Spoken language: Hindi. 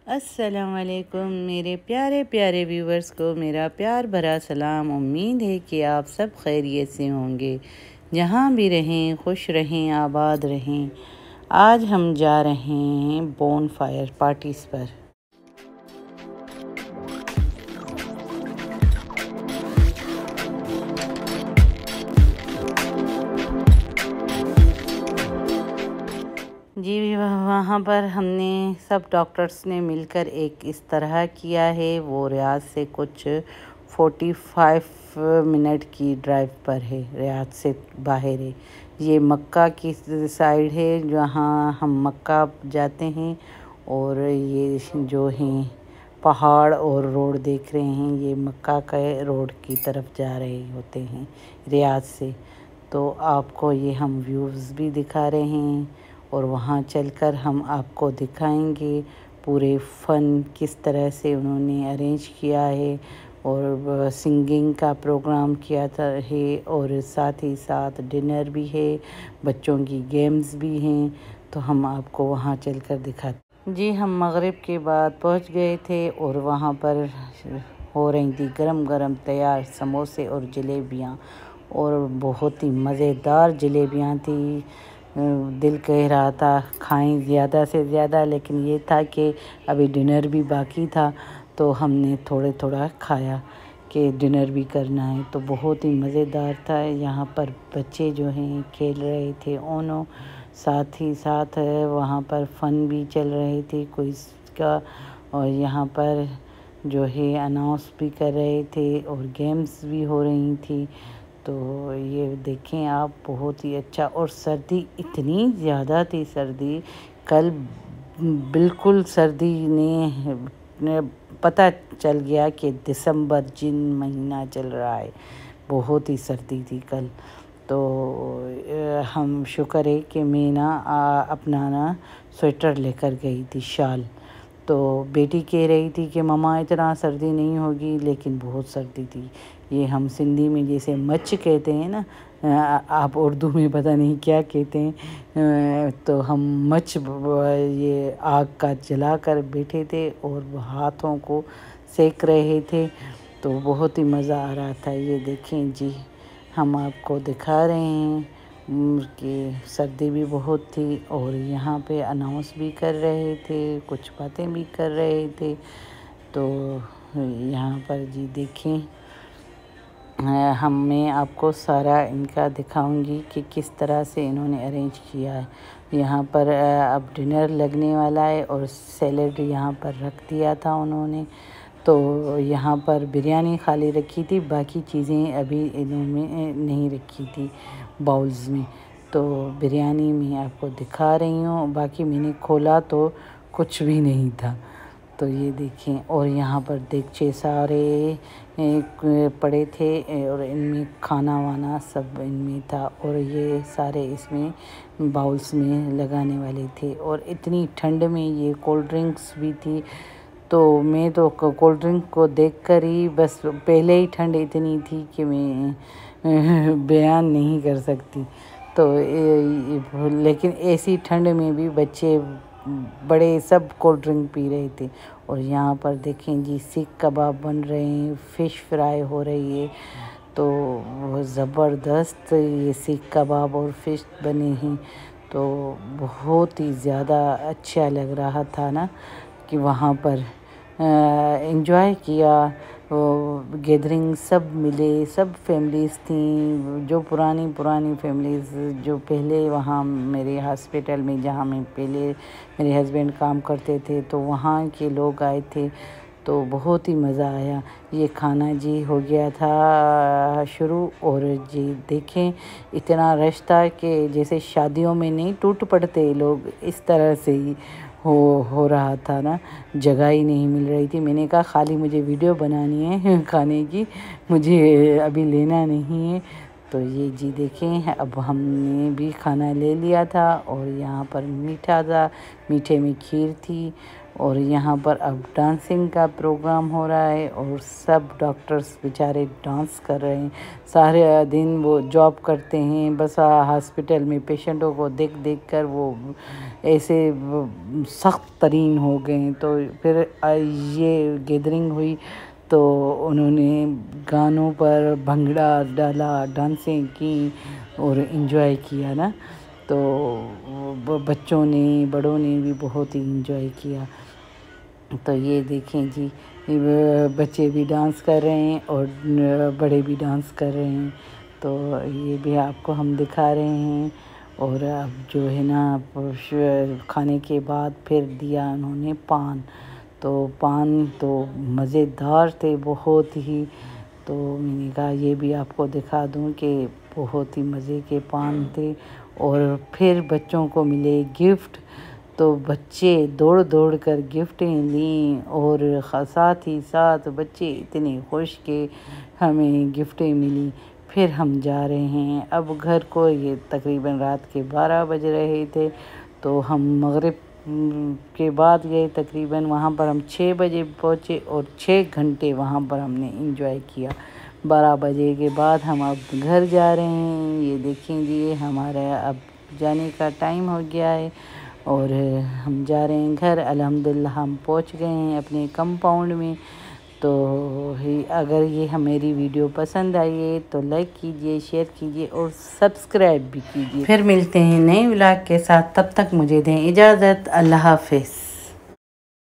अस्सलाम वालेकुम मेरे प्यारे प्यारे व्यूवर्स को मेरा प्यार भरा सलाम। उम्मीद है कि आप सब खैरियत से होंगे, जहाँ भी रहें खुश रहें आबाद रहें। आज हम जा रहे हैं बोन फायर पार्टीज़ पर। जी वहाँ पर हमने सब डॉक्टर्स ने मिलकर एक इस तरह किया है। वो रियाद से कुछ 45 मिनट की ड्राइव पर है, रियाद से बाहर है। ये मक्का की साइड है, जहाँ हम मक्का जाते हैं। और ये जो हैं पहाड़ और रोड देख रहे हैं, ये मक्का के रोड की तरफ जा रहे होते हैं रियाद से। तो आपको ये हम व्यूज़ भी दिखा रहे हैं और वहाँ चलकर हम आपको दिखाएंगे पूरे फ़न किस तरह से उन्होंने अरेंज किया है। और सिंगिंग का प्रोग्राम किया था है, और साथ ही साथ डिनर भी है, बच्चों की गेम्स भी हैं। तो हम आपको वहाँ चलकर दिखाते। जी हम मगरिब के बाद पहुँच गए थे और वहाँ पर हो रही थी गरम गरम तैयार समोसे और जलेबियाँ, और बहुत ही मज़ेदार जलेबियाँ थी। दिल कह रहा था खाएं ज़्यादा से ज़्यादा, लेकिन ये था कि अभी डिनर भी बाकी था, तो हमने थोड़ा खाया कि डिनर भी करना है। तो बहुत ही मज़ेदार था। यहाँ पर बच्चे जो हैं खेल रहे थे ओनो, साथ ही साथ वहाँ पर फ़न भी चल रहे थे क्विज़ का, और यहाँ पर जो है अनाउंस भी कर रहे थे और गेम्स भी हो रही थी। तो ये देखें आप, बहुत ही अच्छा। और सर्दी इतनी ज़्यादा थी, सर्दी कल बिल्कुल सर्दी ने पता चल गया कि दिसंबर जिन महीना चल रहा है, बहुत ही सर्दी थी कल। तो हम शुक्र है कि मैं अपना स्वेटर लेकर गई थी, शाल। तो बेटी कह रही थी कि मम्मा इतना सर्दी नहीं होगी, लेकिन बहुत सर्दी थी। ये हम सिंधी में जैसे मच्छ कहते हैं ना, आप उर्दू में पता नहीं क्या कहते हैं। तो हम मच्छ ये आग का जला कर बैठे थे और हाथों को सेक रहे थे। तो बहुत ही मज़ा आ रहा था। ये देखें जी, हम आपको दिखा रहे हैं कि सर्दी भी बहुत थी, और यहाँ पे अनाउंस भी कर रहे थे, कुछ बातें भी कर रहे थे। तो यहाँ पर जी देखें, मैं आपको सारा इनका दिखाऊंगी कि किस तरह से इन्होंने अरेंज किया है। यहाँ पर अब डिनर लगने वाला है और सैलेड यहाँ पर रख दिया था उन्होंने। तो यहाँ पर बिरयानी खाली रखी थी, बाकी चीज़ें अभी इन्होंने नहीं रखी थी बाउल्स में। तो बिरयानी मैं आपको दिखा रही हूँ, बाकी मैंने खोला तो कुछ भी नहीं था। तो ये देखें, और यहाँ पर देगचे सारे पड़े थे और इनमें खाना वाना सब इनमें था, और ये सारे इसमें बाउल्स में लगाने वाले थे। और इतनी ठंड में ये कोल्ड ड्रिंक्स भी थी। तो मैं तो कोल्ड ड्रिंक को देखकर ही बस पहले ही ठंड इतनी थी कि मैं बयान नहीं कर सकती। तो लेकिन ऐसी ठंड में भी बच्चे बड़े सब कोल्ड ड्रिंक पी रहे थे। और यहाँ पर देखें जी, सीख कबाब बन रहे हैं, फ़िश फ्राई हो रही है। तो वो ज़बरदस्त ये सीख कबाब और फ़िश बने हैं। तो बहुत ही ज़्यादा अच्छा लग रहा था ना कि वहाँ पर एंजॉय किया। गैदरिंग सब मिले, सब फैमिलीज़ थी, जो पुरानी फैमिलीज़ जो पहले वहाँ मेरे हॉस्पिटल में, जहाँ मैं पहले मेरे हस्बैंड काम करते थे, तो वहाँ के लोग आए थे। तो बहुत ही मज़ा आया। ये खाना जी हो गया था शुरू, और जी देखें इतना रश था कि जैसे शादियों में नहीं टूट पड़ते लोग, इस तरह से ही हो रहा था ना, जगह ही नहीं मिल रही थी। मैंने कहा खाली मुझे वीडियो बनानी है खाने की, मुझे अभी लेना नहीं है। तो ये जी देखें, अब हमने भी खाना ले लिया था, और यहाँ पर मीठा था, मीठे में खीर थी, और यहाँ पर अब डांसिंग का प्रोग्राम हो रहा है और सब डॉक्टर्स बेचारे डांस कर रहे हैं। सारे दिन वो जॉब करते हैं, बस हॉस्पिटल में पेशेंटों को देख देख कर वो ऐसे सख्त तरीन हो गए। तो फिर ये गैदरिंग हुई तो उन्होंने गानों पर भंगड़ा डाला, डांसें की और इन्जॉय किया ना। तो बच्चों ने बड़ों ने भी बहुत ही इन्जॉय किया। तो ये देखें जी, बच्चे भी डांस कर रहे हैं और बड़े भी डांस कर रहे हैं। तो ये भी आपको हम दिखा रहे हैं। और अब जो है ना, खाने के बाद फिर दिया उन्होंने पान। तो पान तो मज़ेदार थे बहुत ही। तो मैंने कहा ये भी आपको दिखा दूं कि बहुत ही मज़े के पान थे। और फिर बच्चों को मिले गिफ्ट। तो बच्चे दौड़ दौड़ कर गिफ्टें लीं और साथ ही साथ बच्चे इतने खुश कि हमें गिफ्टें मिली। फिर हम जा रहे हैं अब घर को। ये तकरीबन रात के 12 बज रहे थे। तो हम मगरिब के बाद गए तकरीबन। वहाँ पर हम 6 बजे पहुँचे और 6 घंटे वहाँ पर हमने इंजॉय किया। 12 बजे के बाद हम अब घर जा रहे हैं। ये देखेंगे हमारा अब जाने का टाइम हो गया है और हम जा रहे हैं घर। अल्हम्दुलिल्लाह हम पहुंच गए हैं अपने कंपाउंड में। तो अगर ये मेरी वीडियो पसंद आई है तो लाइक कीजिए, शेयर कीजिए और सब्सक्राइब भी कीजिए। फिर मिलते हैं नए व्लॉग के साथ, तब तक मुझे दें इजाज़त। अल्लाह हाफ़िज़।